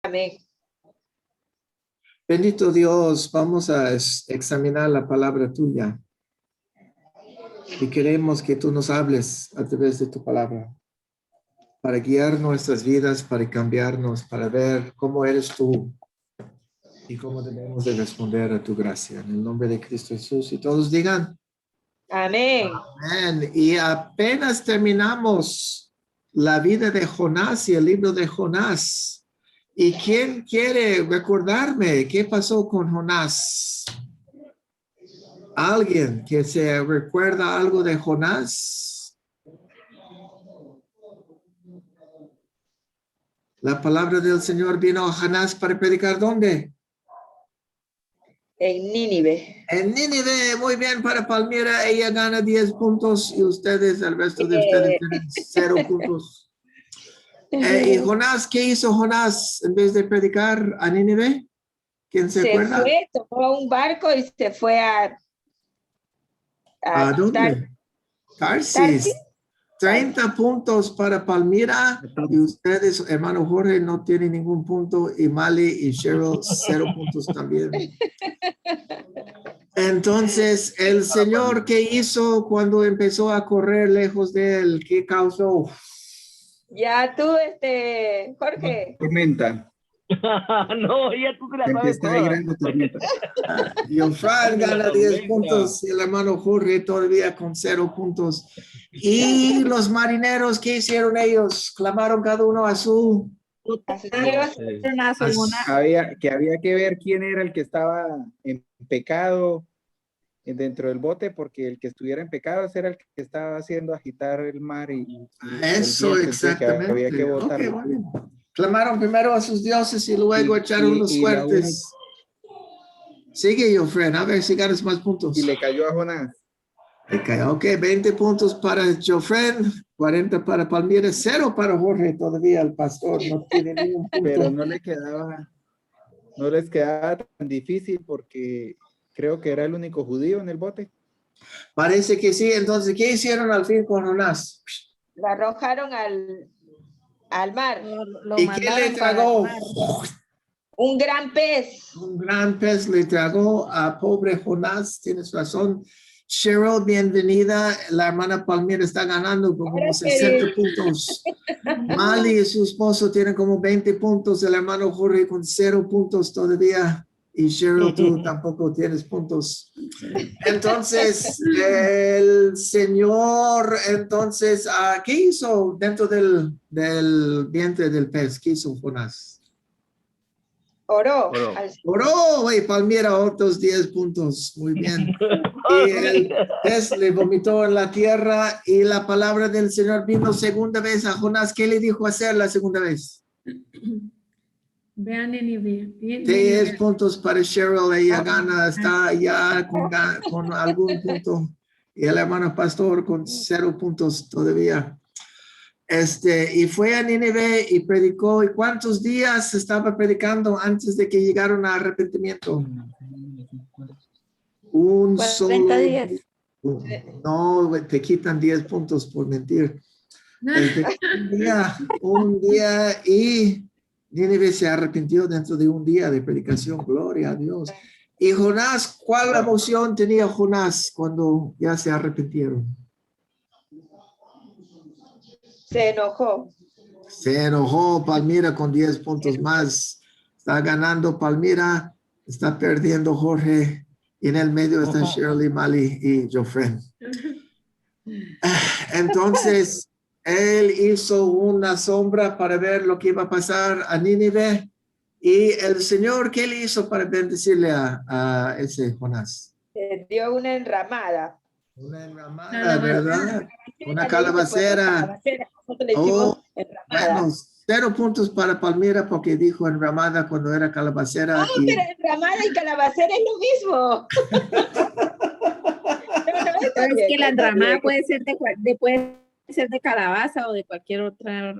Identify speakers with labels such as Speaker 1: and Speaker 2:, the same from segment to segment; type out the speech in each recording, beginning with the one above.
Speaker 1: Amén.
Speaker 2: Bendito Dios, vamos a examinar la palabra tuya. Y queremos que tú nos hables a través de tu palabra, para guiar nuestras vidas, para cambiarnos, para ver cómo eres tú y cómo debemos de responder a tu gracia. En el nombre de Cristo Jesús. Y todos digan,
Speaker 1: Amén.
Speaker 2: amén. Y apenas terminamos la vida de Jonás y el libro de Jonás. ¿Y quién quiere recordarme qué pasó con Jonás? ¿Alguien que se recuerda algo de Jonás? La palabra del Señor vino a Jonás para predicar ¿dónde?
Speaker 1: En Nínive.
Speaker 2: En Nínive. Muy bien para Palmira. Ella gana 10 puntos y ustedes, el resto de ustedes tienen 0 puntos. ¿Y Jonás, qué hizo Jonás en vez de predicar a Nínive? ¿Quién se acuerda?
Speaker 1: fue, tomó un barco y se fue
Speaker 2: ¿A dónde? Tarsis. 30 puntos para Palmira y ustedes, hermano Jorge, no tienen ningún punto y Mali y Cheryl 0 puntos también. Entonces, el Señor, ¿qué hizo cuando empezó a correr lejos de él? ¿Qué causó?
Speaker 1: Ya tú, Jorge.
Speaker 3: Tormenta.
Speaker 4: No, ya tú te la sabes
Speaker 3: Tempestad y
Speaker 4: toda.
Speaker 3: grande tormenta.
Speaker 2: Yofran gana 10 puntos y el hermano Jorge todavía con 0 puntos. Y los marineros, ¿qué hicieron ellos? Clamaron cada uno a su...
Speaker 3: Había que ver quién era el que estaba en pecado dentro del bote, porque el que estuviera en pecado era el que estaba haciendo agitar el mar y
Speaker 2: Eso,
Speaker 3: el viento,
Speaker 2: exactamente.
Speaker 3: había que votar.
Speaker 2: Okay, bueno. Clamaron primero a sus dioses y luego echaron los suertes. Sigue, Jofren, a ver si ganas más puntos.
Speaker 3: Y le cayó a Jonás.
Speaker 2: Le cayó, ok, 20 puntos para Jofren, 40 para Palmira, 0 para Jorge, todavía el pastor no tiene ningún punto.
Speaker 3: Pero no les quedaba tan difícil porque creo que era el único judío en el bote.
Speaker 2: Parece que sí. Entonces, ¿qué hicieron al fin con Jonás?
Speaker 1: Lo arrojaron al mar.
Speaker 2: ¿Y qué le tragó?
Speaker 1: Un gran pez.
Speaker 2: Un gran pez le tragó a pobre Jonás. Tienes razón. Cheryl, bienvenida. La hermana Palmira está ganando con como 60 puntos. Mali y su esposo tienen como 20 puntos. El hermano Jorge con 0 puntos todavía. Y Cheryl, tú tampoco tienes puntos. Entonces, el Señor, entonces, ¿qué hizo dentro del vientre del pez? ¿Qué hizo Jonás?
Speaker 1: Oró.
Speaker 2: Oró, y Palmira, otros 10 puntos. Muy bien. Y el pez le vomitó en la tierra y la palabra del Señor vino segunda vez a Jonás. ¿Qué le dijo hacer la segunda vez?
Speaker 5: Vean Nínive.
Speaker 2: 10 puntos para Cheryl, ella gana, está ya con algún punto. Y el hermano pastor con 0 puntos todavía. Y fue a Nínive y predicó. ¿Y cuántos días estaba predicando antes de que llegaron a arrepentimiento? Un
Speaker 6: 40
Speaker 2: solo
Speaker 6: días.
Speaker 2: No, te quitan 10 puntos por mentir. Un día y Nínive se arrepintió dentro de un día de predicación. Gloria a Dios. Y Jonás, ¿cuál emoción tenía Jonás cuando ya se arrepintieron?
Speaker 1: Se enojó.
Speaker 2: Se enojó Palmira con 10 puntos más. Está ganando Palmira, está perdiendo Jorge. Y en el medio están Shirley, Mali y Jofren. Entonces, él hizo una sombra para ver lo que iba a pasar a Nínive. Y el Señor, ¿qué le hizo para bendecirle a ese Jonás?
Speaker 1: Le dio una enramada.
Speaker 2: Una enramada, ¿verdad? Una calabacera.
Speaker 1: Nosotros le hicimos enramada.
Speaker 2: Bueno, 0 puntos para Palmira porque dijo enramada cuando era calabacera.
Speaker 1: Pero enramada y calabacera es lo mismo.
Speaker 5: Es que la enramada puede ser de calabaza o de cualquier otra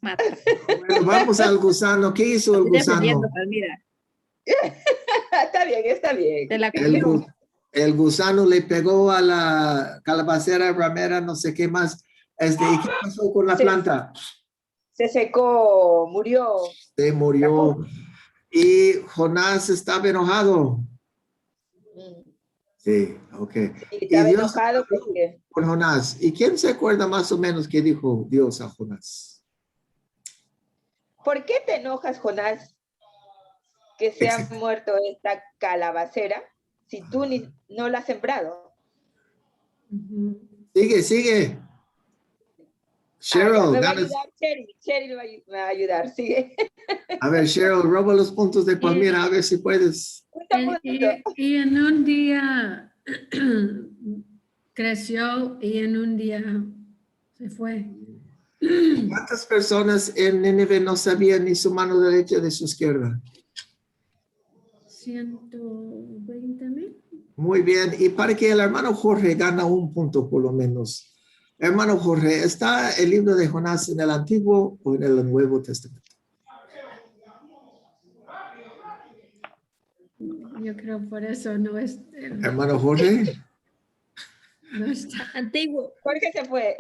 Speaker 5: mata.
Speaker 2: Bueno, vamos al gusano. ¿Qué hizo el gusano?
Speaker 5: Mira.
Speaker 1: Está bien.
Speaker 2: El gusano le pegó a la calabacera, ramera, no sé qué más. ¿Y qué pasó con la planta?
Speaker 1: Se secó, murió.
Speaker 2: Se murió. Y Jonás estaba enojado. Sí, ok.
Speaker 1: Y estaba
Speaker 2: Dios
Speaker 1: enojado porque...
Speaker 2: con Jonás. ¿Y quién se acuerda más o menos qué dijo Dios a Jonás?
Speaker 1: ¿Por qué te enojas, Jonás, que se ha muerto esta calabacera si tú no la has sembrado?
Speaker 2: Sigue. Cheryl,
Speaker 1: me va a ayudar Cheryl me va a ayudar, sigue.
Speaker 2: A ver, Cheryl, roba los puntos de Palmira, a ver si puedes.
Speaker 6: Y en un día creció y en un día se fue.
Speaker 2: ¿Cuántas personas en Nínive no sabían ni su mano derecha de su izquierda?
Speaker 6: 120,000.
Speaker 2: Muy bien. Y para que el hermano Jorge gane un punto por lo menos. Hermano Jorge, ¿está el libro de Jonás en el Antiguo o en el Nuevo Testamento?
Speaker 6: Yo creo por eso no es...
Speaker 2: Hermano Jorge.
Speaker 6: No está.
Speaker 5: Antiguo.
Speaker 1: Jorge se fue.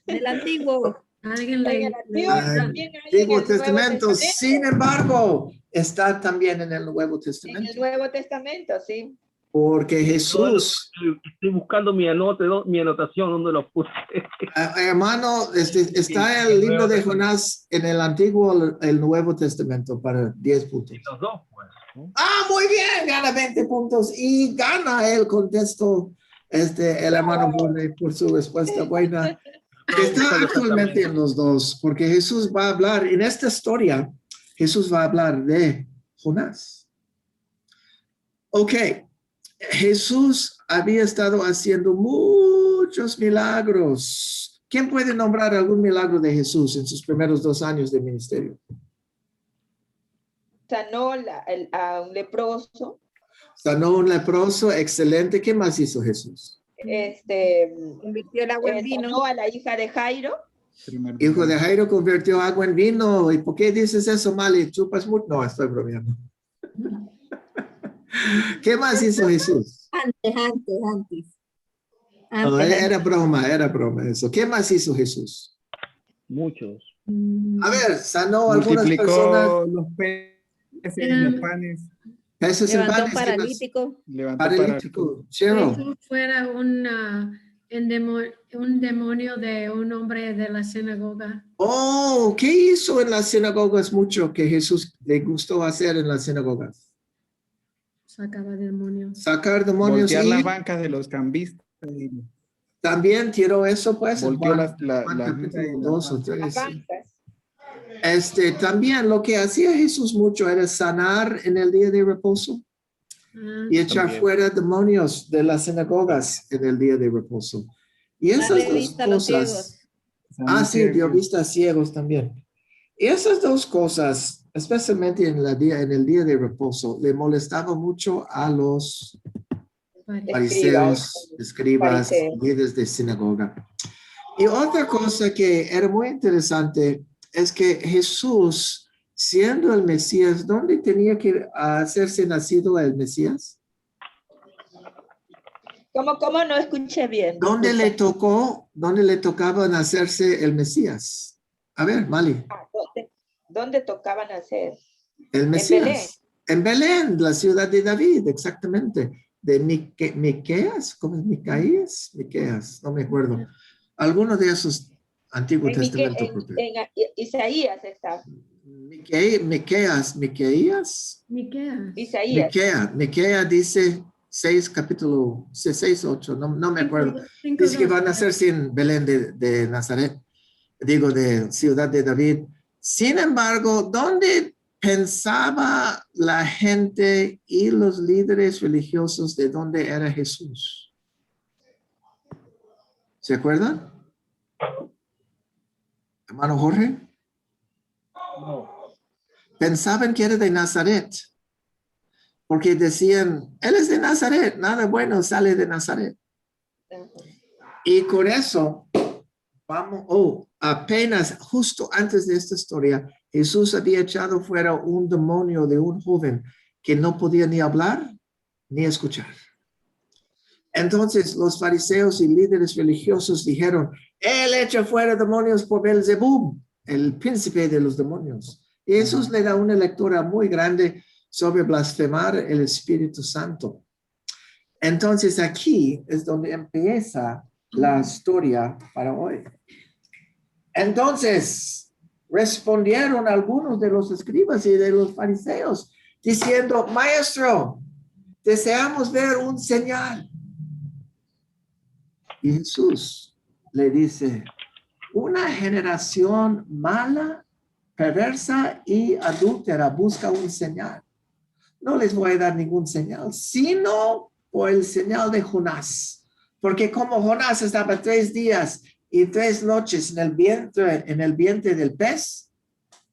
Speaker 5: Del antiguo.
Speaker 6: Alguien
Speaker 1: En
Speaker 6: le...
Speaker 1: el Antiguo, también hay en
Speaker 2: Antiguo
Speaker 1: el
Speaker 2: Testamento.
Speaker 1: Nuevo
Speaker 2: Sin embargo, está también en el Nuevo
Speaker 1: En
Speaker 2: Testamento.
Speaker 1: el Nuevo Testamento, sí.
Speaker 2: Porque Jesús,
Speaker 4: Estoy buscando mi anotación donde lo puse.
Speaker 2: hermano, está el libro de Jonás en el Antiguo o el Nuevo Testamento para 10 puntos.
Speaker 4: Los dos, pues. ¿No?
Speaker 2: Ah, muy bien, gana 20 puntos y gana el contexto, el hermano Jorge por su respuesta buena. Está actualmente en los dos, porque Jesús va a hablar, en esta historia, Jesús va a hablar de Jonás. Ok, Jesús había estado haciendo muchos milagros. ¿Quién puede nombrar algún milagro de Jesús en sus primeros 2 años de ministerio?
Speaker 1: Sanó a un leproso.
Speaker 2: Sanó un leproso, excelente. ¿Qué más hizo Jesús?
Speaker 5: Convirtió el agua en vino.
Speaker 1: Sanó a la hija de Jairo.
Speaker 2: Hijo de Jairo convirtió agua en vino. ¿Y por qué dices eso, Mali? ¿Chupas mucho? No, estoy bromeando. ¿Qué más hizo Jesús?
Speaker 5: Antes.
Speaker 2: No, era broma eso. ¿Qué más hizo Jesús?
Speaker 4: Muchos.
Speaker 2: A ver, sanó a algunas personas.
Speaker 3: Multiplicó los peces, los panes.
Speaker 2: Peces en
Speaker 5: Levantó
Speaker 2: panes.
Speaker 5: paralítico.
Speaker 3: Levantó
Speaker 2: Paralítico. Cheryl.
Speaker 6: Jesús fuera un demonio de un hombre de la sinagoga.
Speaker 2: Oh, ¿qué hizo en las sinagogas mucho que Jesús le gustó hacer en las sinagogas?
Speaker 6: Sacaba demonios.
Speaker 2: Sacar demonios.
Speaker 3: Voltear
Speaker 2: Y
Speaker 3: las bancas de los cambistas.
Speaker 2: también tiró eso, pues.
Speaker 3: Volteó
Speaker 2: Juan
Speaker 3: las
Speaker 2: capítulo 2 o 3.
Speaker 1: Las bancas.
Speaker 2: También lo que hacía Jesús mucho era sanar en el día de reposo y echar fuera demonios de las sinagogas en el día de reposo. Y esas dos cosas. Sí, dio vista a ciegos también. Y esas dos cosas, especialmente en el día de reposo, le molestaba mucho a los fariseos, escribas, líderes de sinagoga. Y otra cosa que era muy interesante es que Jesús, siendo el Mesías, ¿dónde tenía que hacerse nacido el Mesías?
Speaker 1: ¿Cómo no escuché bien?
Speaker 2: ¿Dónde le tocaba nacerse el Mesías? A ver, Mali.
Speaker 1: ¿Dónde tocaba nacer?
Speaker 2: El Mesías. En Belén, la ciudad de David, exactamente. De Miqueas, ¿cómo es Micaías? Miqueas, no me acuerdo. Alguno de esos Antiguo Testamento.
Speaker 1: En Isaías está.
Speaker 2: Miqueas. Miqueas dice 6, capítulo 6, 8, no me acuerdo. Dice que van a nacer sin Belén de Nazaret, digo, de ciudad de David. Sin embargo, ¿dónde pensaba la gente y los líderes religiosos de dónde era Jesús? ¿Se acuerdan? Hermano Jorge.
Speaker 4: No.
Speaker 2: Pensaban que era de Nazaret, porque decían, él es de Nazaret, nada bueno sale de Nazaret. Y con eso, apenas justo antes de esta historia, Jesús había echado fuera un demonio de un joven que no podía ni hablar ni escuchar. Entonces los fariseos y líderes religiosos dijeron, Él echa fuera demonios por Beelzebub, el príncipe de los demonios. Y Jesús le da una lectura muy grande sobre blasfemar el Espíritu Santo. Entonces aquí es donde empieza la historia para hoy. Entonces respondieron algunos de los escribas y de los fariseos diciendo, Maestro, deseamos ver un señal. Y Jesús le dice, una generación mala, perversa y adúltera busca un señal. No les voy a dar ningún señal, sino por el señal de Jonás. Porque como Jonás estaba 3 días y 3 noches en el vientre del pez,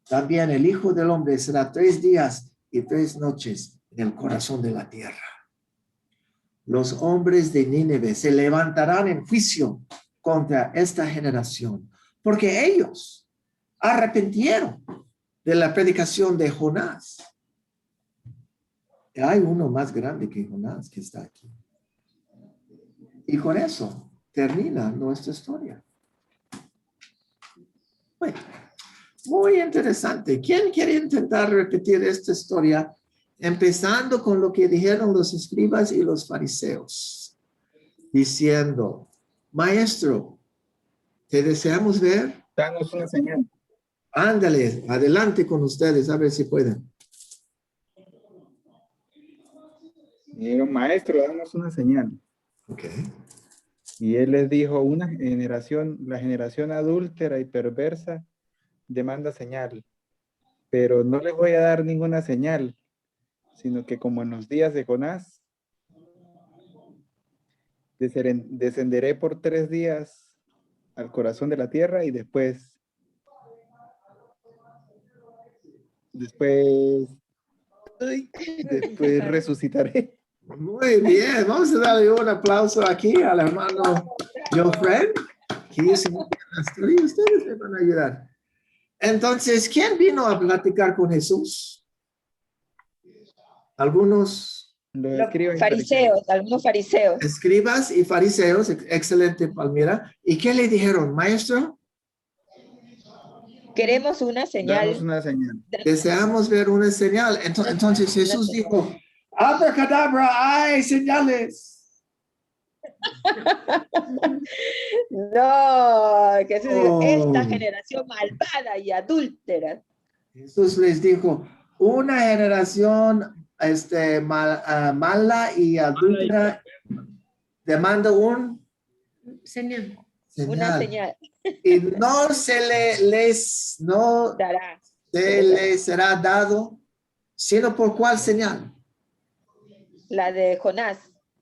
Speaker 2: también el Hijo del Hombre será 3 días y 3 noches en el corazón de la tierra. Los hombres de Nínive se levantarán en juicio contra esta generación, porque ellos arrepintieron de la predicación de Jonás. Hay uno más grande que Jonás que está aquí. Y con eso termina nuestra historia. Bueno, muy interesante. ¿Quién quiere intentar repetir esta historia? Empezando con lo que dijeron los escribas y los fariseos, diciendo, Maestro, te deseamos ver.
Speaker 3: Danos una señal.
Speaker 2: Ándale, adelante con ustedes, a ver si pueden.
Speaker 3: Dijeron, Maestro, danos una señal.
Speaker 2: Ok.
Speaker 3: Y él les dijo, la generación adúltera y perversa demanda señal, pero no les voy a dar ninguna señal, sino que como en los días de Jonás, descenderé por 3 días al corazón de la tierra y después resucitaré.
Speaker 2: Muy bien, vamos a darle un aplauso aquí al hermano Joffred, que hizo la historia y ustedes me van a ayudar. Entonces, ¿quién vino a platicar con Jesús? Algunos
Speaker 1: fariseos, algunos fariseos.
Speaker 2: Escribas y fariseos, excelente, Palmira. ¿Y qué le dijeron, Maestro?
Speaker 1: Queremos una señal.
Speaker 3: Danos una señal.
Speaker 2: Deseamos ver una señal. Entonces Jesús dijo, abracadabra, hay señales.
Speaker 1: No, que esta generación malvada y adúltera.
Speaker 2: Jesús les dijo, una generación mala y adúltera demanda un
Speaker 6: Señal.
Speaker 1: Una señal.
Speaker 2: Y no se les será dado, sino por cuál señal.
Speaker 1: La de Jonás.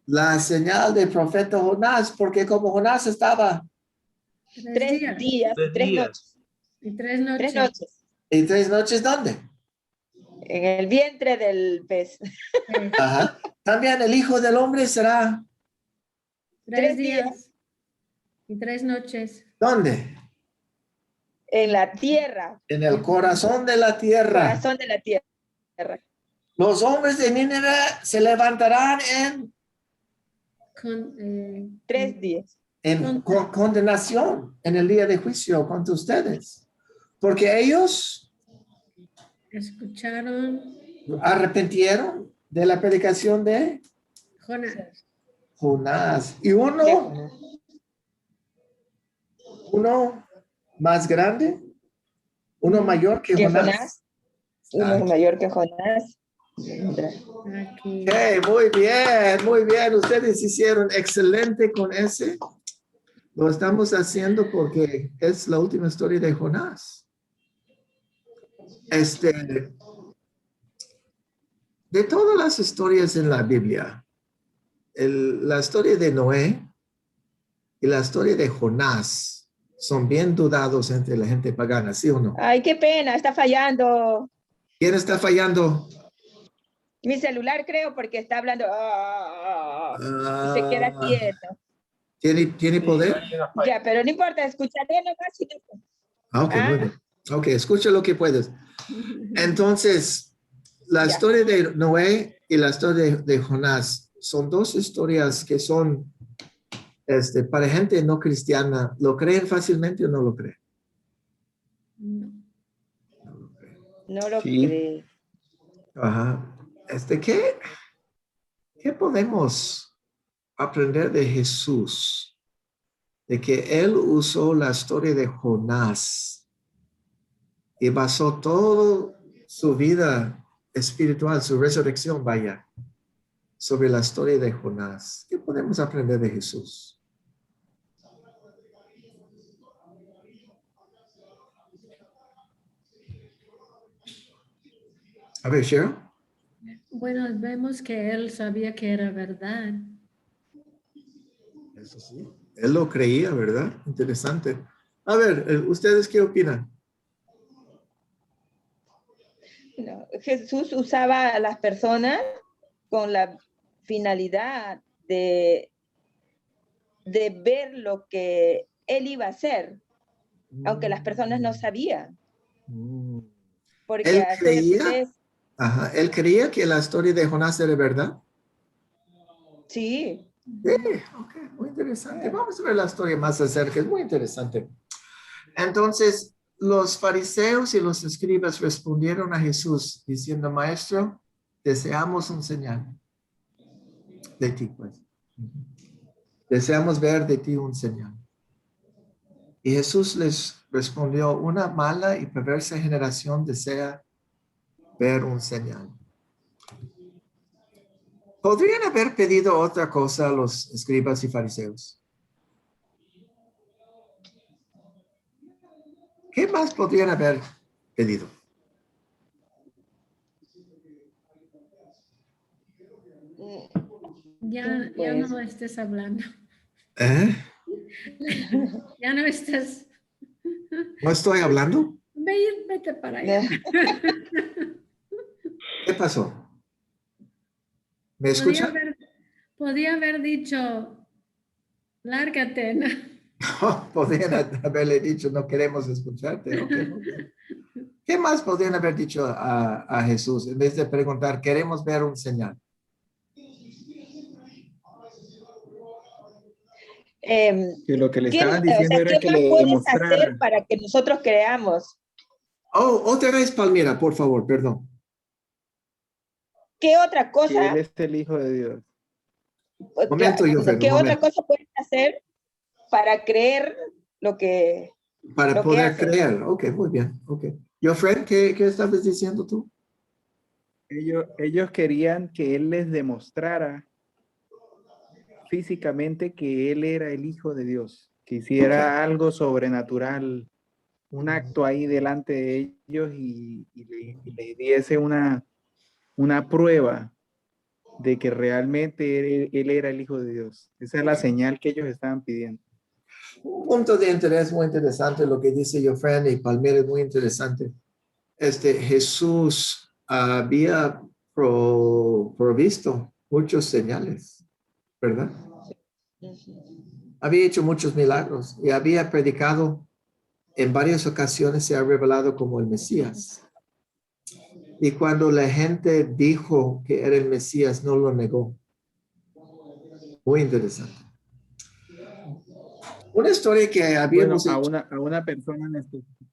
Speaker 2: La señal del profeta Jonás, porque como Jonás estaba
Speaker 1: 3 días, 3 noches.
Speaker 6: Y 3 noches.
Speaker 1: 3 noches.
Speaker 2: ¿Y 3 noches dónde?
Speaker 1: En el vientre del pez.
Speaker 2: Ajá. También el Hijo del Hombre será
Speaker 6: 3 días. Y 3 noches.
Speaker 2: ¿dónde?
Speaker 1: En la tierra.
Speaker 2: En el corazón de la tierra.
Speaker 1: Corazón de la tierra.
Speaker 2: Los hombres de Nínive se levantarán en
Speaker 1: 3 días.
Speaker 2: En condenación en el día de juicio contra ustedes. Porque ellos
Speaker 6: escucharon,
Speaker 2: arrepintieron de la predicación de Jonás. Y uno más grande, uno mayor que Jonás.
Speaker 1: Uno mayor que Jonás.
Speaker 6: aquí.
Speaker 2: Okay, muy bien. Ustedes hicieron excelente con ese. Lo estamos haciendo porque es la última historia de Jonás. De todas las historias en la Biblia, la historia de Noé y la historia de Jonás son bien dudados entre la gente pagana, ¿sí o no?
Speaker 1: Ay, qué pena, está fallando.
Speaker 2: ¿Quién está fallando?
Speaker 1: Mi celular, creo, porque está hablando y se queda quieto.
Speaker 2: ¿Tiene poder?
Speaker 1: Ya, pero no importa, escucharé nomás.
Speaker 2: Muy bien. Ok, escucha lo que puedes. Entonces, la historia de Noé y la historia de Jonás son 2 historias que son Para gente no cristiana, ¿lo creen fácilmente o no lo creen?
Speaker 6: No.
Speaker 2: No lo creen.
Speaker 1: No lo
Speaker 3: Sí.
Speaker 1: cree.
Speaker 2: Ajá. ¿Qué podemos aprender de Jesús? De que él usó la historia de Jonás y basó toda su vida espiritual, su resurrección, vaya, sobre la historia de Jonás. ¿Qué podemos aprender de Jesús? A ver, Cheryl.
Speaker 6: Bueno, vemos que él sabía que era verdad.
Speaker 2: Eso sí. Él lo creía, ¿verdad? Interesante. A ver, ¿ustedes qué opinan?
Speaker 1: No, Jesús usaba a las personas con la finalidad de ver lo que él iba a hacer, aunque las personas no sabían. Porque
Speaker 2: Él
Speaker 1: hacer
Speaker 2: creía, él creía que la historia de Jonás era verdad.
Speaker 1: sí.
Speaker 2: Sí, ok, muy interesante. Vamos a ver la historia más acerca, es muy interesante. Entonces, los fariseos y los escribas respondieron a Jesús diciendo, Maestro, deseamos un señal de ti, pues. Deseamos ver de ti un señal. Y Jesús les respondió, una mala y perversa generación desea ver un señal. ¿Podrían haber pedido otra cosa a los escribas y fariseos? ¿Qué más podrían haber pedido?
Speaker 6: Ya
Speaker 1: Pues,
Speaker 6: no estés hablando.
Speaker 2: ¿Eh?
Speaker 6: Ya no estés.
Speaker 2: ¿No estoy hablando?
Speaker 6: Vete para allá.
Speaker 2: ¿Qué pasó? ¿Me escuchan?
Speaker 6: Podía haber dicho, lárgate, ¿no?
Speaker 2: No, podrían haberle dicho, no queremos escucharte. Okay, muy bien. ¿Qué más podrían haber dicho a Jesús en vez de preguntar, queremos ver un señal?
Speaker 3: Que lo que le
Speaker 1: ¿qué,
Speaker 3: estaban diciendo era
Speaker 1: ¿qué
Speaker 3: que
Speaker 1: más
Speaker 3: le
Speaker 1: puedes
Speaker 3: demostrara.
Speaker 1: hacer para que nosotros creamos?
Speaker 2: Oh, otra vez, Palmira, por favor, perdón.
Speaker 1: ¿Qué otra
Speaker 3: Que él
Speaker 1: cosa?
Speaker 3: es el Hijo de Dios.
Speaker 2: Momento, Jofre,
Speaker 1: ¿Qué
Speaker 2: un
Speaker 1: otra
Speaker 2: momento.
Speaker 1: cosa puedes hacer para creer lo que
Speaker 2: Para
Speaker 1: lo que
Speaker 2: poder
Speaker 1: hace?
Speaker 2: creer. Ok, muy bien. Ok. Jofre, ¿qué estabas diciendo tú?
Speaker 3: Ellos querían que él les demostrara físicamente que él era el Hijo de Dios, que hiciera algo sobrenatural, un acto ahí delante de ellos y le diese una prueba de que realmente él era el Hijo de Dios. Esa es la señal que ellos estaban pidiendo.
Speaker 2: Un punto de interés muy interesante, lo que dice Jofre y Palmira es muy interesante. Jesús había provisto muchos señales, ¿verdad? Había hecho muchos milagros y había predicado en varias ocasiones, se ha revelado como el Mesías. Y cuando la gente dijo que era el Mesías, no lo negó. Muy interesante. Una historia que habíamos
Speaker 3: Bueno,
Speaker 2: hecho.
Speaker 3: a una persona en específico,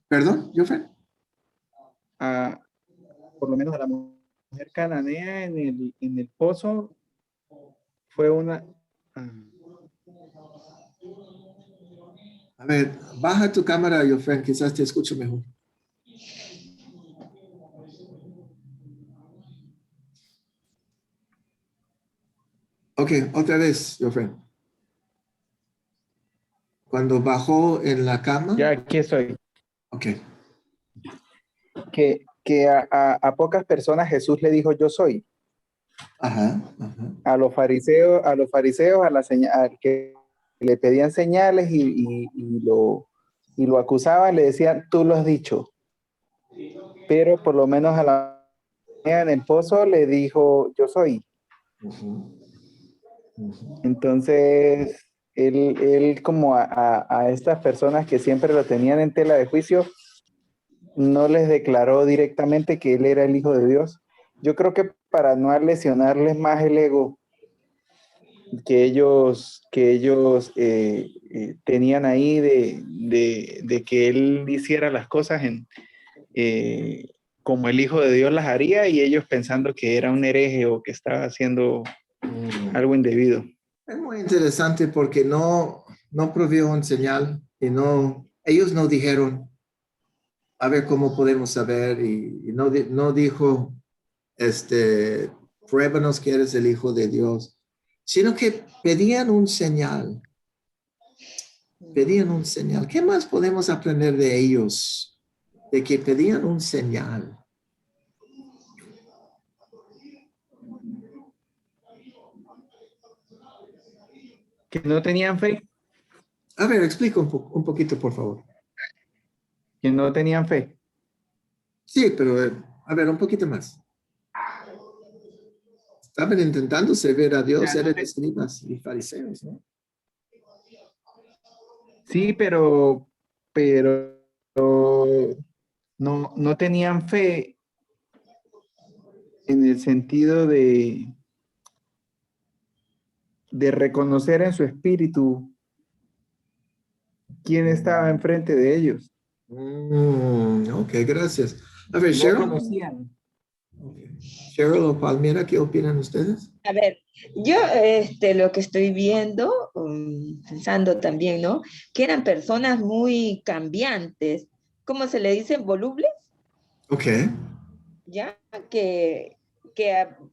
Speaker 2: ¿Perdón, Jofre?
Speaker 3: por lo menos a la mujer cananea en el pozo, fue una...
Speaker 2: A ver, baja tu cámara, Jofre, quizás te escucho mejor. Ok, otra vez, Jofre. Cuando bajó en la cama.
Speaker 3: Ya aquí estoy.
Speaker 2: Ok.
Speaker 3: Que a pocas personas Jesús le dijo yo soy.
Speaker 2: Ajá.
Speaker 3: A los fariseos, a la señal, que le pedían señales y lo acusaban, le decían tú lo has dicho. Pero por lo menos a la en el pozo le dijo yo soy. Entonces él como a estas personas que siempre lo tenían en tela de juicio, no les declaró directamente que él era el Hijo de Dios. Yo creo que para no lesionarles más el ego, que ellos tenían ahí de que él hiciera las cosas como el Hijo de Dios las haría, y ellos pensando que era un hereje o que estaba haciendo algo indebido.
Speaker 2: Es muy interesante porque no provió un señal y ellos no dijeron, a ver cómo podemos saber, y no dijo, pruébanos que eres el Hijo de Dios, sino que pedían un señal. Pedían un señal. ¿Qué más podemos aprender de ellos? De que pedían un señal.
Speaker 3: Que no tenían fe.
Speaker 2: A ver, explica un poquito, por favor.
Speaker 3: Que no tenían fe.
Speaker 2: Sí, pero a ver, un poquito más. Estaban intentando servir a Dios, eran escribas y fariseos, ¿no?
Speaker 3: Sí, pero no tenían fe en el sentido de reconocer en su espíritu quién estaba enfrente de ellos.
Speaker 2: Ok, gracias. A ver,
Speaker 3: No
Speaker 2: Cheryl.
Speaker 3: conocían.
Speaker 2: Cheryl o Palmira, ¿qué opinan ustedes?
Speaker 1: A ver, yo lo que estoy viendo, pensando también, ¿no? Que eran personas muy cambiantes. ¿Cómo se le dicen? ¿Volubles?
Speaker 2: Ok.
Speaker 1: ¿Ya? Que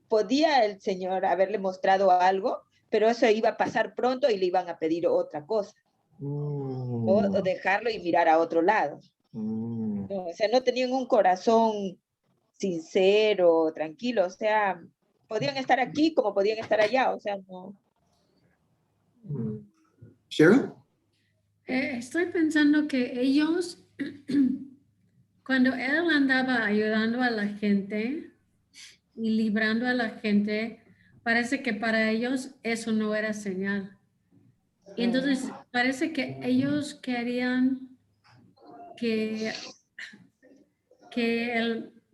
Speaker 1: podía el Señor haberle mostrado algo, pero eso iba a pasar pronto y le iban a pedir otra cosa. O dejarlo y mirar a otro lado. No, o sea, no tenían un corazón sincero, tranquilo, o sea, podían estar aquí como podían estar allá, o sea, no.
Speaker 2: Cheryl.
Speaker 6: Estoy pensando que ellos, cuando él andaba ayudando a la gente y librando a la gente, parece que para ellos eso no era señal. Y entonces parece que ellos querían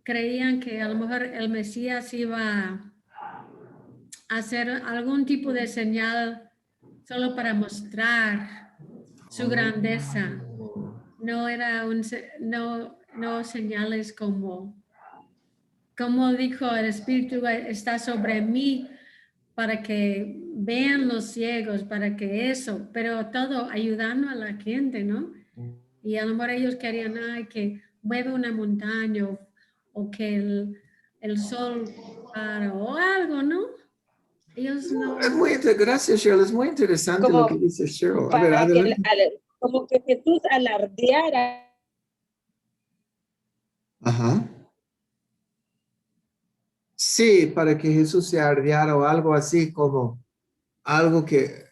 Speaker 6: creían que a lo mejor el Mesías iba a hacer algún tipo de señal solo para mostrar su grandeza. No era no señales como dijo el Espíritu está sobre mí para que vean los ciegos, para que eso, pero todo ayudando a la gente, ¿no? Y a lo mejor ellos querían que mueve una montaña o que el sol para o algo, ¿no? Ellos no.
Speaker 2: Gracias, Cheryl. Es muy interesante
Speaker 1: Como
Speaker 2: lo que dice Cheryl. A ver,
Speaker 1: para que,
Speaker 2: adelante.
Speaker 1: como que Jesús alardeara.
Speaker 2: Ajá. Sí, para que Jesús se ardeara o algo así, como algo que...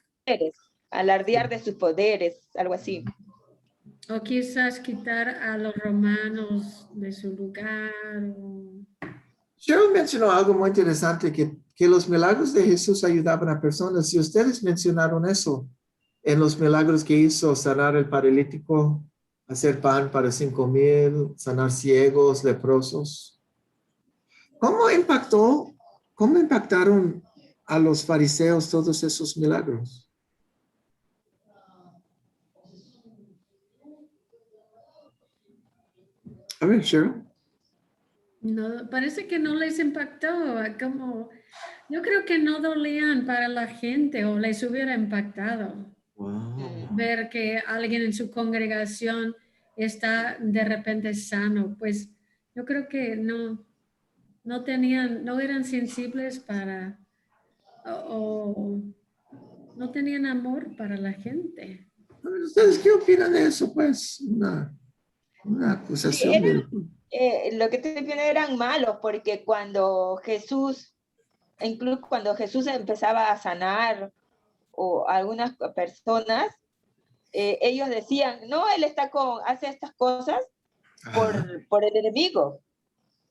Speaker 1: Alardear de sus poderes, algo así.
Speaker 6: O quizás quitar a los romanos de su lugar.
Speaker 2: Cheryl mencionó algo muy interesante, que los milagros de Jesús ayudaban a personas. Si ustedes mencionaron eso en los milagros que hizo, sanar el paralítico, hacer pan para 5,000, sanar ciegos, leprosos. ¿Cómo impactaron a los fariseos todos esos milagros? A ver, Cheryl.
Speaker 6: No, parece que no les impactó, yo creo que no dolían para la gente o les hubiera impactado.
Speaker 2: Wow.
Speaker 6: Ver que alguien en su congregación está de repente sano, pues yo creo que no eran sensibles o no tenían amor para la gente.
Speaker 2: ¿Ustedes qué opinan de eso? Pues una acusación
Speaker 1: Sí,
Speaker 2: de...
Speaker 1: lo que te viene eran malos, porque incluso cuando Jesús empezaba a sanar o algunas personas, ellos decían, no, él hace estas cosas por el enemigo,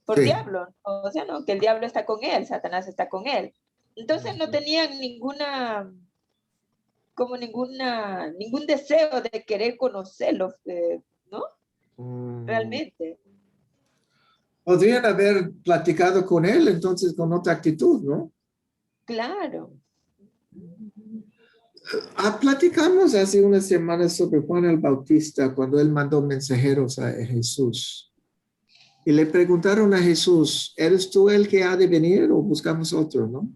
Speaker 1: por
Speaker 2: Sí.
Speaker 1: diablo, o sea, no, que el diablo está con él, Satanás está con él. Entonces no tenían ningún deseo de querer conocerlo, ¿no? Realmente.
Speaker 2: Podrían haber platicado con él entonces con otra actitud, ¿no?
Speaker 1: Claro.
Speaker 2: Platicamos hace unas semanas sobre Juan el Bautista cuando él mandó mensajeros a Jesús. Y le preguntaron a Jesús, ¿eres tú el que ha de venir o buscamos otro, no?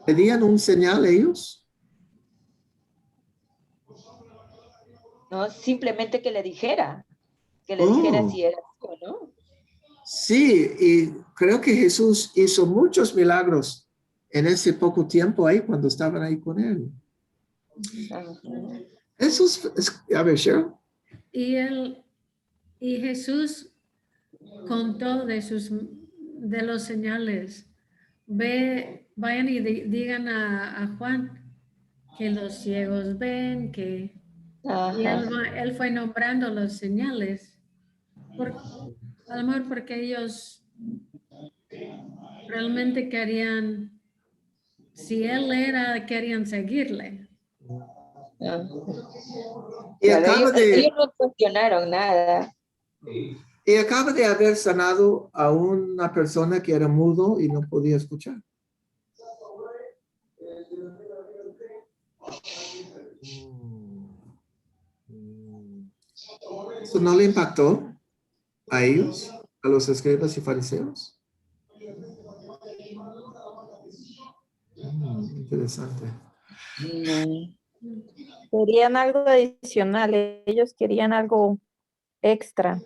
Speaker 2: ¿Pedían un señal ellos?
Speaker 1: No, simplemente que le dijera si era o no.
Speaker 2: Sí, y creo que Jesús hizo muchos milagros en ese poco tiempo ahí cuando estaban ahí con él. Eso a ver, Cheryl.
Speaker 6: Y Jesús contó de los señales. Vayan y digan a Juan que los ciegos ven, que y él fue nombrando los señales. A lo mejor porque ellos realmente querían, si él era, querían seguirle.
Speaker 2: Y
Speaker 1: ellos no cuestionaron nada.
Speaker 2: Y acaba de haber sanado a una persona que era mudo y no podía escuchar. ¿Eso no le impactó a ellos, a los escribas y fariseos? Interesante.
Speaker 5: Querían algo adicional, ellos querían algo extra.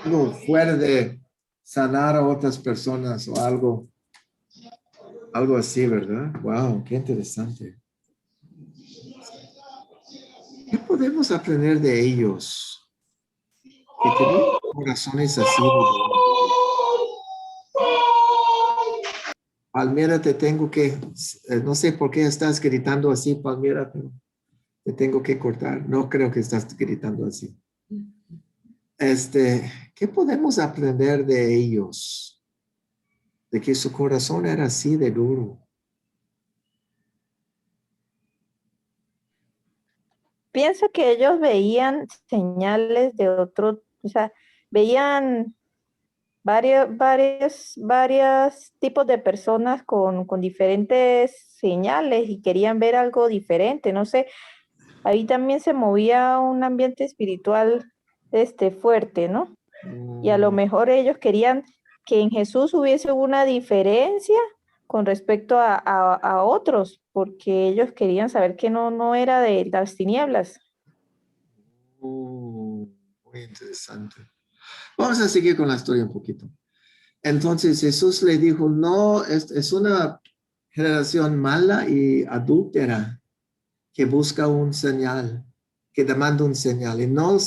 Speaker 2: Algo fuera de sanar a otras personas o algo así, ¿verdad? Wow, qué interesante. ¿Qué podemos aprender de ellos? Que tenían corazones así. Palmira, te tengo que, no sé por qué estás gritando así, Palmira, pero te tengo que cortar. No creo que estás gritando así. ¿Qué podemos aprender de ellos? De que su corazón era así de duro.
Speaker 5: Pienso que ellos veían señales de otro, o sea, veían varios tipos de personas con diferentes señales y querían ver algo diferente, no sé, ahí también se movía un ambiente espiritual fuerte, ¿no? Y a lo mejor ellos querían que en Jesús hubiese una diferencia con respecto a otros, porque ellos querían saber que no era de las tinieblas.
Speaker 2: Muy interesante. Vamos a seguir con la historia un poquito. Entonces Jesús le dijo, no, es una generación mala y adúltera que busca un señal, que demanda un señal. Y no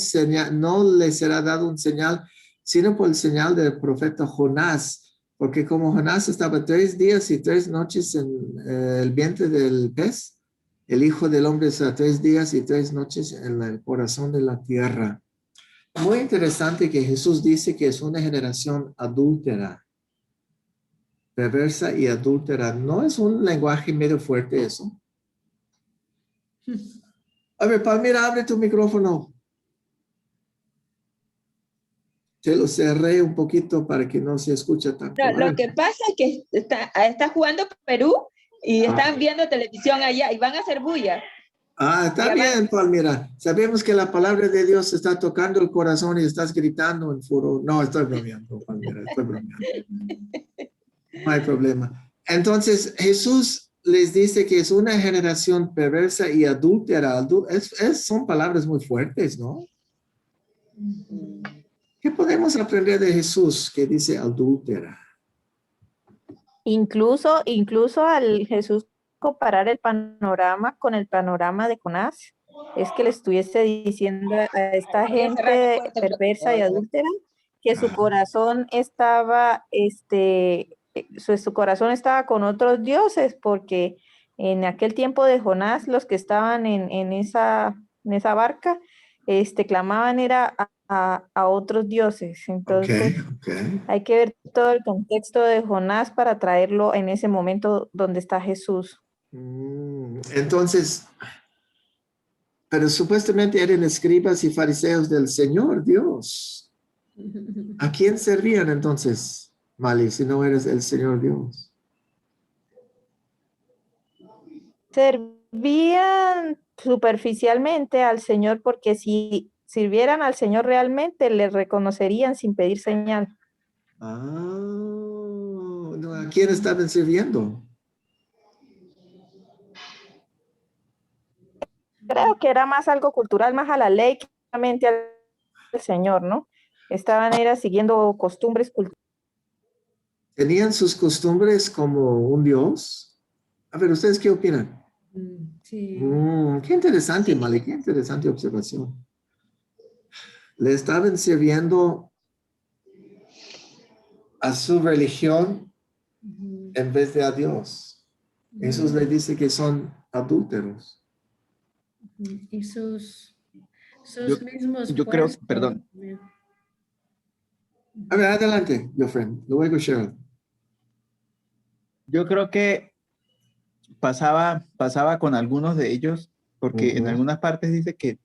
Speaker 2: le será dado un señal, sino por el señal del profeta Jonás, porque como Jonás estaba 3 días y 3 noches en el vientre del pez, el Hijo del Hombre será 3 días y 3 noches en el corazón de la tierra. Muy interesante que Jesús dice que es una generación adúltera, perversa y adúltera. ¿No es un lenguaje medio fuerte eso? A ver, Palmira, abre tu micrófono. Te lo cerré un poquito para que no se escuche tan
Speaker 1: claro. Lo que pasa es que está jugando Perú y están viendo televisión allá y van a hacer bulla.
Speaker 2: Está bien, Palmira. Sabemos que la palabra de Dios está tocando el corazón y estás gritando en furor. No, estoy bromeando, Palmira, estoy bromeando. No hay problema. Entonces, Jesús les dice que es una generación perversa y adúltera. Son palabras muy fuertes, ¿no? ¿Qué podemos aprender de Jesús que dice adúltera?
Speaker 5: Incluso al Jesús comparar el panorama con el panorama de Jonás, es que le estuviese diciendo a esta gente perversa y adúltera que su corazón estaba, su corazón estaba con otros dioses, porque en aquel tiempo de Jonás, los que estaban en esa barca, clamaban era a otros dioses. Entonces, hay que ver todo el contexto de Jonás para traerlo en ese momento donde está Jesús.
Speaker 2: Entonces, pero supuestamente eran escribas y fariseos del Señor Dios. ¿A quién servían entonces, Mali, si no eres el Señor Dios?
Speaker 5: Servían superficialmente al Señor porque si sirvieran al Señor realmente, le reconocerían sin pedir señal.
Speaker 2: Ah, no, ¿a quién estaban sirviendo?
Speaker 5: Creo que era más algo cultural, más a la ley que realmente al Señor, ¿no? Estaban era siguiendo costumbres culturales.
Speaker 2: ¿Tenían sus costumbres como un dios? A ver, ¿ustedes qué opinan?
Speaker 6: Sí.
Speaker 2: Qué interesante,
Speaker 1: Sí.
Speaker 2: Mali, qué interesante observación. Le estaban sirviendo a su religión
Speaker 6: Ujú.
Speaker 2: en vez de a Dios. Jesús le dice que son adúlteros.
Speaker 6: Y sus
Speaker 3: Yo,
Speaker 6: mismos
Speaker 3: yo creo,
Speaker 6: puestos.
Speaker 3: perdón,
Speaker 2: A ver, adelante, your friend. Luego, Cheryl.
Speaker 3: yo creo que pasaba con algunos de ellos, porque en algunas partes dice que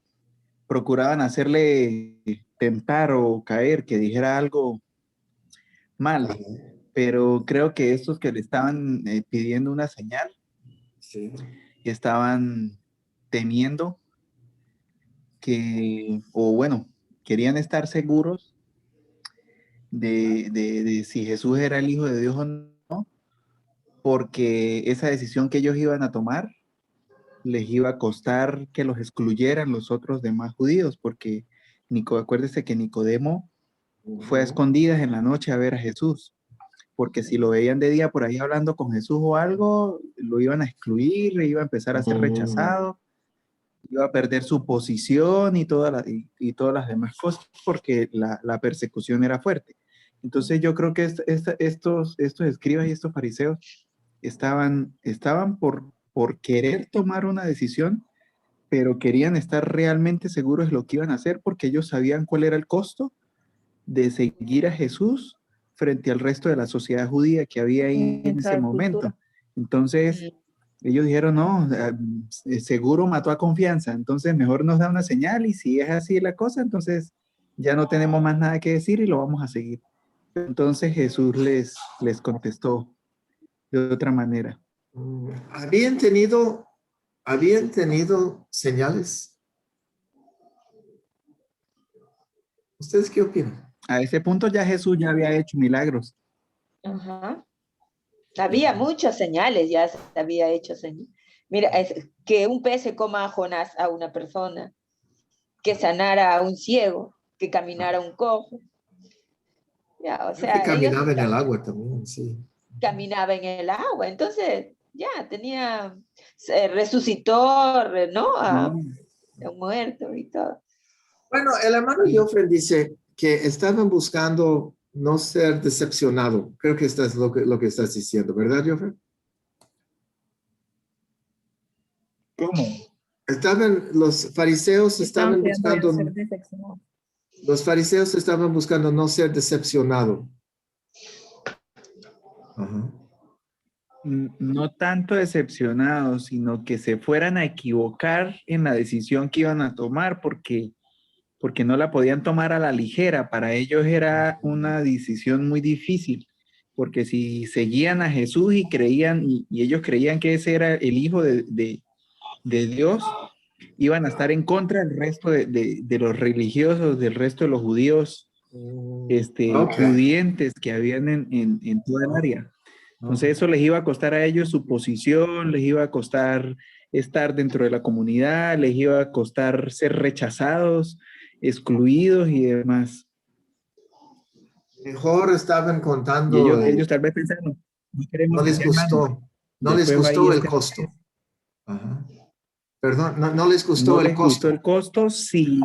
Speaker 3: procuraban hacerle tentar o caer, que dijera algo mal, pero creo que estos que le estaban pidiendo una señal,
Speaker 2: Sí.
Speaker 3: estaban temiendo que, o bueno, querían estar seguros de si Jesús era el Hijo de Dios o no, porque esa decisión que ellos iban a tomar les iba a costar que los excluyeran los otros demás judíos, porque acuérdese que Nicodemo fue a escondidas en la noche a ver a Jesús, porque si lo veían de día por ahí hablando con Jesús o algo, lo iban a excluir, iba a empezar a ser rechazado, iba a perder su posición y todas las demás cosas, porque la persecución era fuerte. Entonces yo creo que estos escribas y estos fariseos estaban por querer tomar una decisión, pero querían estar realmente seguros de lo que iban a hacer porque ellos sabían cuál era el costo de seguir a Jesús frente al resto de la sociedad judía que había ahí en ese momento. Entonces, ellos dijeron, no, seguro mató a confianza, entonces mejor nos da una señal y si es así la cosa, entonces ya no tenemos más nada que decir y lo vamos a seguir. Entonces Jesús les contestó de otra manera.
Speaker 2: ¿Habían tenido señales? ¿Ustedes qué opinan?
Speaker 3: A ese punto ya Jesús ya había hecho milagros.
Speaker 1: Ajá. Había muchas señales, ya se había hecho señales. Mira, que un pez se coma a Jonás, a una persona, que sanara a un ciego, que caminara un cojo. Ya, o
Speaker 2: Creo que
Speaker 1: sea, ellos
Speaker 2: caminaba en el agua también, sí.
Speaker 1: caminaban en el agua, entonces ya tenía, se resucitó, ¿no? A un muerto y todo.
Speaker 2: Bueno, el hermano Joffre dice que estaban buscando no ser decepcionado. Creo que esto es lo que estás diciendo, ¿verdad, Joffre?
Speaker 3: ¿Cómo?
Speaker 2: Los fariseos estaban buscando,
Speaker 5: ser decepcionados.
Speaker 2: los fariseos estaban buscando no ser decepcionado. Ajá.
Speaker 3: No tanto decepcionados, sino que se fueran a equivocar en la decisión que iban a tomar porque no la podían tomar a la ligera. Para ellos era una decisión muy difícil, porque si seguían a Jesús y creían, y ellos creían que ese era el Hijo de Dios, iban a estar en contra del resto de los religiosos, del resto de los judíos pudientes que habían en toda el área. Entonces eso les iba a costar a ellos su posición, les iba a costar estar dentro de la comunidad, les iba a costar ser rechazados, excluidos y demás.
Speaker 2: Mejor estaban
Speaker 3: Y
Speaker 2: contando,
Speaker 3: ellos tal vez pensaron, no queremos
Speaker 2: no les
Speaker 3: que sea malo.
Speaker 2: gustó, no les
Speaker 3: Después va ahí
Speaker 2: gustó el costo. Ajá. Perdón, no les gustó
Speaker 3: no
Speaker 2: el
Speaker 3: les
Speaker 2: costo.
Speaker 3: gustó el costo, sí.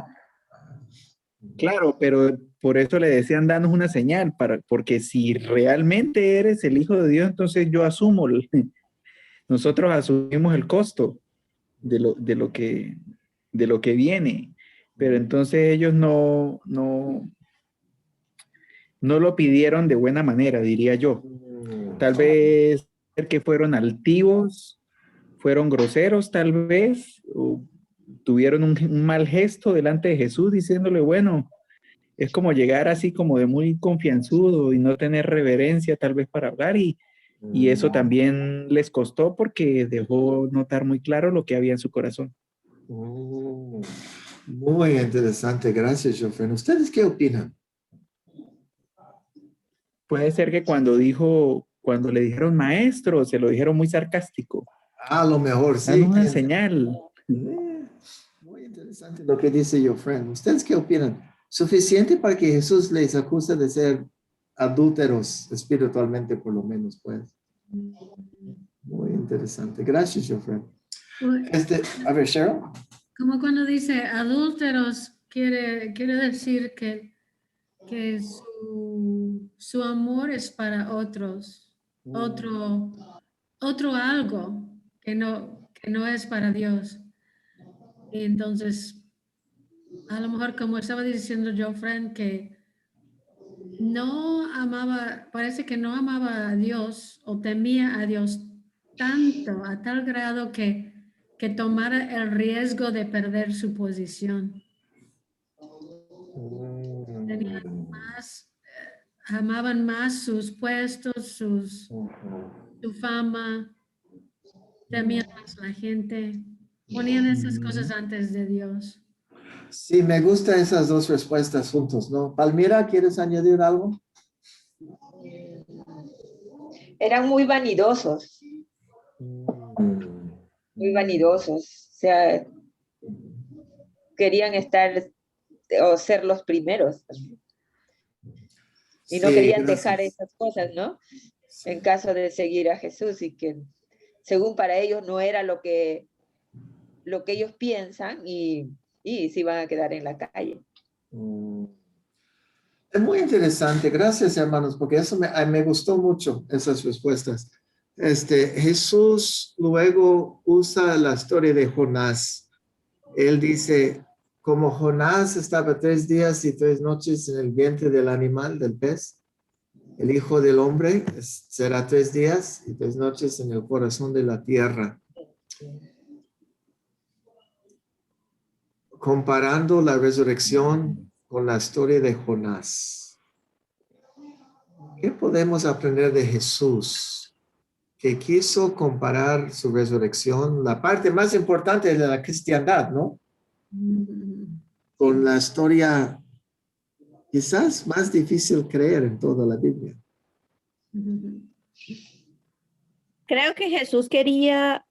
Speaker 3: Claro, pero por eso le decían, danos una señal, porque si realmente eres el Hijo de Dios, entonces yo asumo, nosotros asumimos el costo de lo que viene. Pero entonces ellos no lo pidieron de buena manera, diría yo. Tal vez que fueron altivos, fueron groseros tal vez, o tuvieron un mal gesto delante de Jesús diciéndole, bueno, es como llegar así como de muy confianzudo y no tener reverencia tal vez para hablar y Y eso también les costó porque dejó notar muy claro lo que había en su corazón.
Speaker 2: Muy interesante. Gracias, Jofren. ¿Ustedes qué opinan?
Speaker 3: Puede ser que cuando le dijeron maestro, se lo dijeron muy sarcástico.
Speaker 2: A lo mejor sí.
Speaker 3: Danos una señal.
Speaker 2: Muy interesante lo que dice Jofren. ¿Ustedes qué opinan? ¿Suficiente para que Jesús les acuse de ser adúlteros espiritualmente, por lo menos, pues? Muy interesante. Gracias, Jofren. A ver, Cheryl.
Speaker 6: Como cuando dice adúlteros, quiere decir que su amor es para otros, otro algo que no es para Dios. Y entonces, a lo mejor como estaba diciendo Jofren, que parece que no amaba a Dios o temía a Dios tanto, a tal grado que tomara el riesgo de perder su posición. Amaban más sus puestos, su fama, temían más a la gente, ponían esas cosas antes de Dios.
Speaker 2: Sí, me gustan esas dos respuestas juntos, ¿no? Palmira, ¿quieres añadir algo?
Speaker 1: Eran muy vanidosos. Muy vanidosos. O sea, querían estar o ser los primeros. Y no
Speaker 2: Sí,
Speaker 1: querían
Speaker 2: gracias.
Speaker 1: dejar esas cosas, ¿no? En caso de seguir a Jesús y que según para ellos no era lo que ellos piensan y se iban a quedar en la calle.
Speaker 2: Es muy interesante. Gracias, hermanos, porque eso me gustó mucho, esas respuestas. Jesús luego usa la historia de Jonás. Él dice, como Jonás estaba 3 días y 3 noches en el vientre del animal, del pez, el Hijo del Hombre será 3 días y 3 noches en el corazón de la tierra. Comparando la resurrección con la historia de Jonás. ¿Qué podemos aprender de Jesús? Que quiso comparar su resurrección, la parte más importante de la cristiandad, ¿no? Con la historia quizás más difícil creer en toda la Biblia.
Speaker 5: Creo que Jesús quería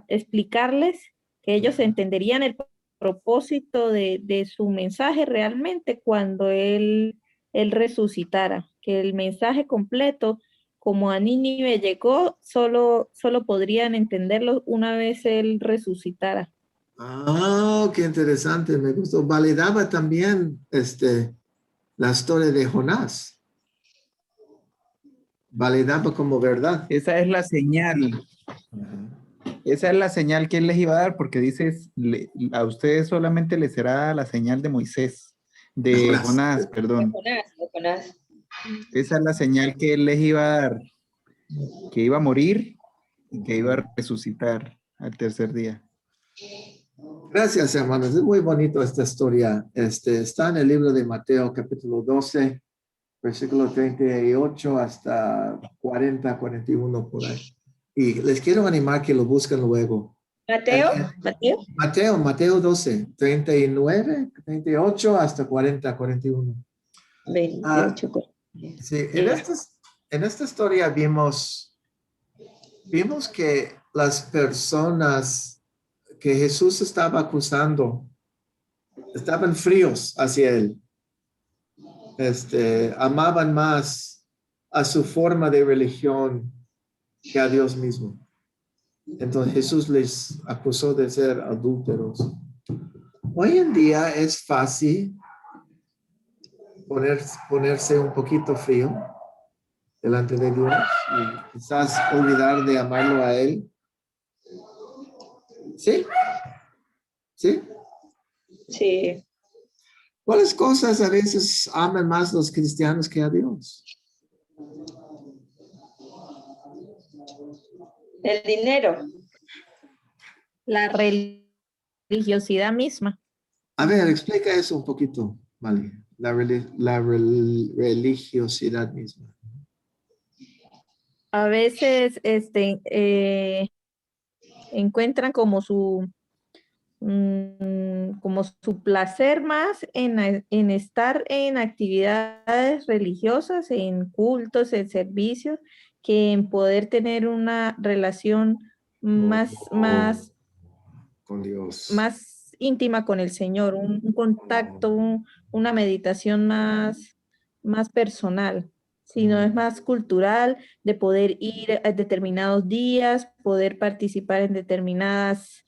Speaker 5: explicarles que ellos entenderían el propósito de su mensaje realmente cuando él resucitara, que el mensaje completo, como a Nínive llegó, solo podrían entenderlo una vez él resucitara.
Speaker 2: Ah, qué interesante, me gustó. Validaba también la historia de Jonás. Validaba como verdad.
Speaker 3: Esa es la señal. Esa es la señal que él les iba a dar, porque dices, a ustedes solamente les será la señal de Moisés, de Jonás, perdón.
Speaker 1: De Jonás.
Speaker 3: Esa es la señal que él les iba a dar, que iba a morir y que iba a resucitar al tercer día.
Speaker 2: Gracias, hermanos. Es muy bonito esta historia. Está en el libro de Mateo, capítulo 12, versículo 38 hasta 40, 41 por ahí. Y les quiero animar que lo busquen luego. Mateo 12, 39, 38 hasta 40, 41.
Speaker 1: 28.
Speaker 2: Sí, en esta historia vimos que las personas que Jesús estaba acusando estaban fríos hacia él. Amaban más a su forma de religión que a Dios mismo. Entonces Jesús les acusó de ser adúlteros. Hoy en día es fácil ponerse un poquito frío delante de Dios y quizás olvidar de amarlo a Él. ¿Sí? ¿Sí?
Speaker 1: Sí.
Speaker 2: ¿Cuáles cosas a veces aman más los cristianos que a Dios?
Speaker 1: El dinero.
Speaker 5: La religiosidad misma.
Speaker 2: A ver, explica eso un poquito, Mali. La religiosidad misma.
Speaker 5: a veces encuentran como su placer más en estar en actividades religiosas, en cultos, en servicios, que en poder tener una relación más
Speaker 2: con Dios.
Speaker 5: más íntima con el Señor, un contacto, una meditación más personal, sino es más cultural, de poder ir a determinados días, poder participar en determinadas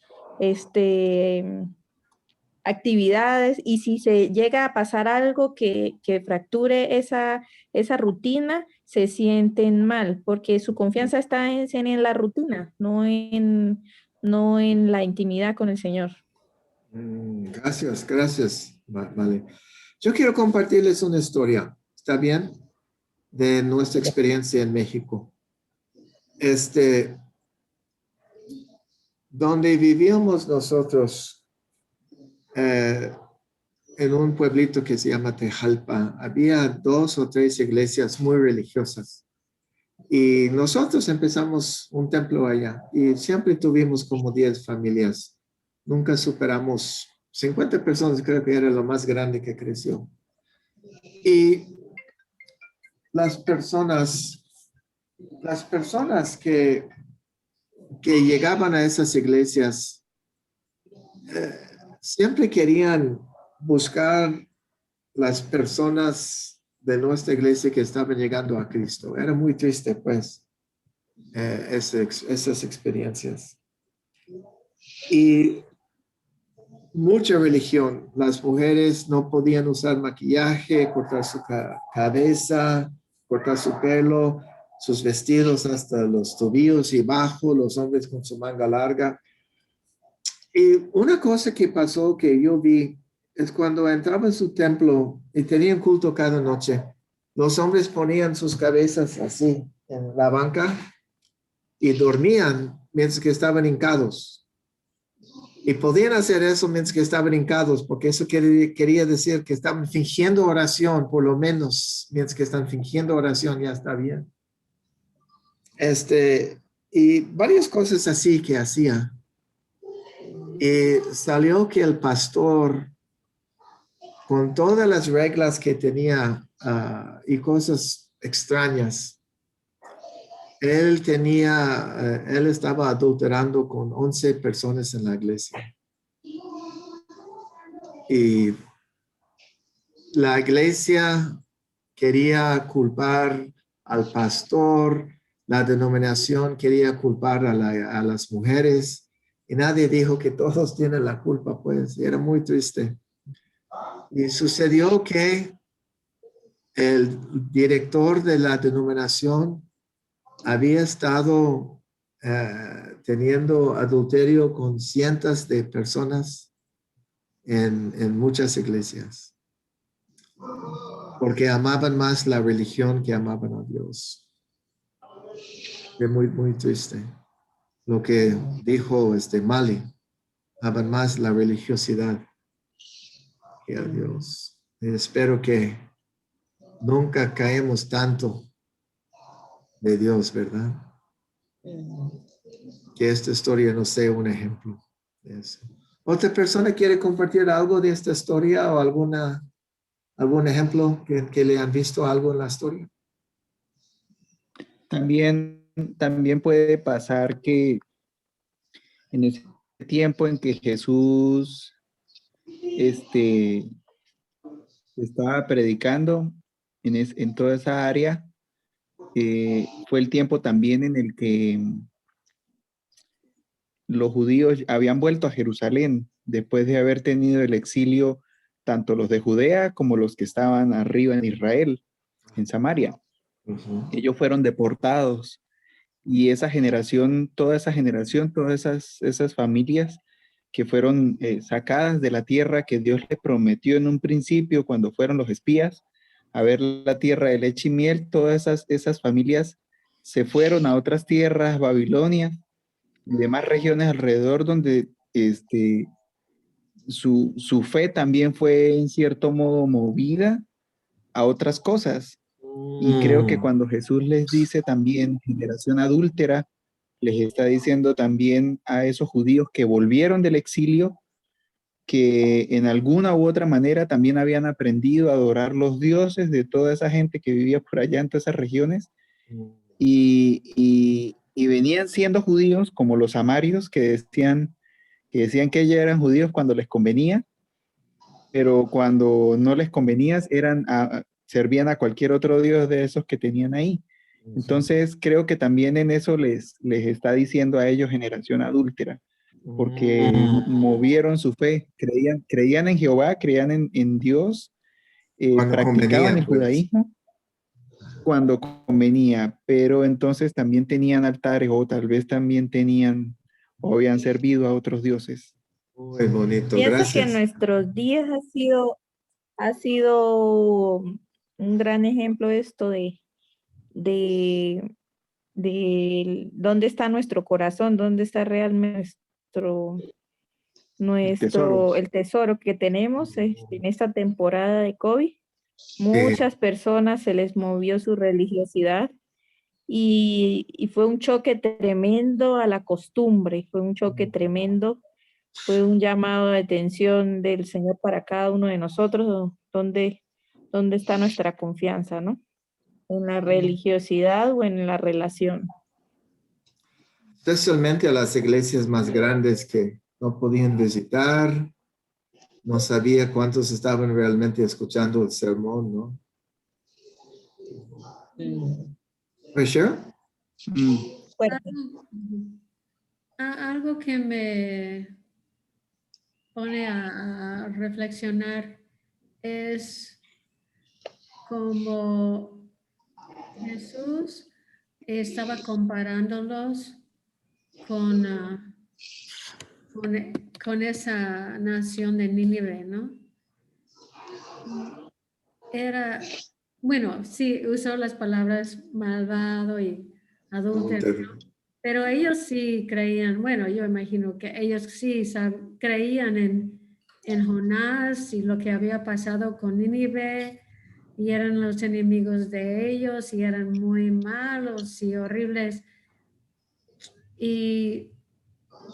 Speaker 5: actividades, y si se llega a pasar algo que fracture esa rutina, se sienten mal, porque su confianza está en la rutina, no en la intimidad con el Señor.
Speaker 2: Gracias, gracias. Vale. Yo quiero compartirles una historia, ¿está bien? De nuestra experiencia en México. Donde vivíamos nosotros, en un pueblito que se llama Tejalpa, había 2 o 3 iglesias muy religiosas. Y nosotros empezamos un templo allá y siempre tuvimos como 10 familias. Nunca superamos 50 personas, creo que era lo más grande que creció. Y las personas que llegaban a esas iglesias siempre querían buscar las personas de nuestra iglesia que estaban llegando a Cristo. Era muy triste, pues, esas experiencias. Y mucha religión. Las mujeres no podían usar maquillaje, cortar su cabeza, cortar su pelo, sus vestidos hasta los tobillos y bajo, los hombres con su manga larga. Y una cosa que pasó que yo vi es cuando entraba en su templo y tenían culto cada noche, los hombres ponían sus cabezas así en la banca y dormían mientras que estaban hincados. Y podían hacer eso mientras que estaban hincados, porque eso quería decir que estaban fingiendo oración, por lo menos mientras que están fingiendo oración ya está bien. Y varias cosas así que hacía. Y salió que el pastor, con todas las reglas que tenía y cosas extrañas, él estaba adulterando con 11 personas en la iglesia. Y la iglesia quería culpar al pastor, la denominación quería culpar a las mujeres, y nadie dijo que todos tienen la culpa, pues, y era muy triste. Y sucedió que el director de la denominación había estado teniendo adulterio con cientos de personas en muchas iglesias, porque amaban más la religión que amaban a Dios. Es muy, muy triste lo que dijo Mali. Aman más la religiosidad que a Dios. Y espero que nunca caemos tanto de Dios, ¿verdad? Que esta historia no sea un ejemplo de eso. ¿Otra persona quiere compartir algo de esta historia o algún ejemplo que le han visto algo en la historia?
Speaker 3: También puede pasar que en ese tiempo en que Jesús estaba predicando en toda esa área, fue el tiempo también en el que los judíos habían vuelto a Jerusalén después de haber tenido el exilio, tanto los de Judea como los que estaban arriba en Israel, en Samaria. Ellos fueron deportados, y esa generación, todas esas familias que fueron sacadas de la tierra que Dios les prometió en un principio cuando fueron los espías a ver la tierra de leche y miel, todas esas familias se fueron a otras tierras, Babilonia y demás regiones alrededor, donde su fe también fue en cierto modo movida a otras cosas. Y creo que cuando Jesús les dice también generación adúltera, les está diciendo también a esos judíos que volvieron del exilio, que en alguna u otra manera también habían aprendido a adorar los dioses de toda esa gente que vivía por allá en todas esas regiones, y venían siendo judíos como los samarios que decían que ellos eran judíos cuando les convenía, pero cuando no les convenía servían a cualquier otro dios de esos que tenían ahí. Entonces creo que también en eso les está diciendo a ellos generación adúltera, porque movieron su fe, creían en Jehová, creían en Dios,
Speaker 2: Cuando
Speaker 3: practicaban
Speaker 2: convenía,
Speaker 3: el
Speaker 2: pues.
Speaker 3: judaísmo cuando convenía, pero entonces también tenían altares o tal vez también tenían o habían servido a otros dioses.
Speaker 2: Muy bonito,
Speaker 5: Pienso que en
Speaker 2: gracias.
Speaker 5: nuestros días ha sido un gran ejemplo esto de dónde está nuestro corazón, dónde está realmente
Speaker 3: Tesoro.
Speaker 5: el tesoro que tenemos en esta temporada de COVID. Muchas personas se les movió su religiosidad y fue un choque tremendo a la costumbre, fue un choque tremendo, fue un llamado de atención del Señor para cada uno de nosotros, dónde está nuestra confianza, ¿no? En la religiosidad o en la relación.
Speaker 2: Especialmente a las iglesias más grandes que no podían visitar, no sabía cuántos estaban realmente escuchando el sermón, ¿no? ¿Sure?
Speaker 5: Fuerte.
Speaker 6: Algo que me pone a reflexionar es como Jesús estaba comparándolos con, con esa nación de Nínive, ¿no? Era, bueno, sí, usó las palabras malvado y adúltero, ¿no? Pero ellos sí creían, bueno, yo imagino que ellos sí creían en Jonás y lo que había pasado con Nínive, y eran los enemigos de ellos y eran muy malos y horribles. Y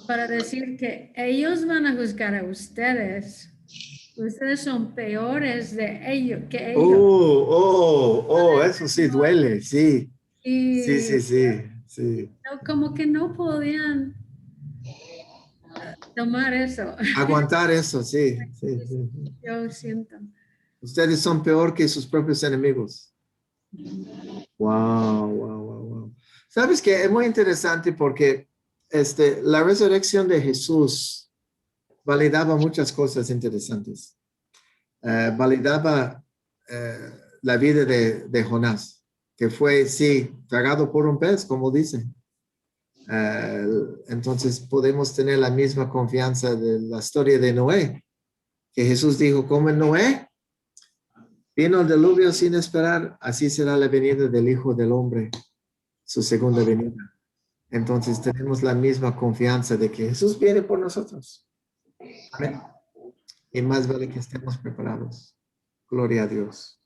Speaker 6: para decir que ellos van a juzgar a ustedes, ustedes son peores que ellos.
Speaker 2: Eso sí duele, sí.
Speaker 6: Y
Speaker 2: Sí.
Speaker 6: como que no podían tomar eso.
Speaker 2: Aguantar eso, sí.
Speaker 6: Yo siento.
Speaker 2: Ustedes son peor que sus propios enemigos. Wow. Sabes que es muy interesante porque la resurrección de Jesús validaba muchas cosas interesantes. Validaba la vida de Jonás, que fue, sí, tragado por un pez, como dicen. Entonces podemos tener la misma confianza de la historia de Noé, que Jesús dijo, como en Noé vino el diluvio sin esperar, así será la venida del Hijo del Hombre, su segunda venida. Entonces tenemos la misma confianza de que Jesús viene por nosotros. Amén. Y más vale que estemos preparados. Gloria a Dios.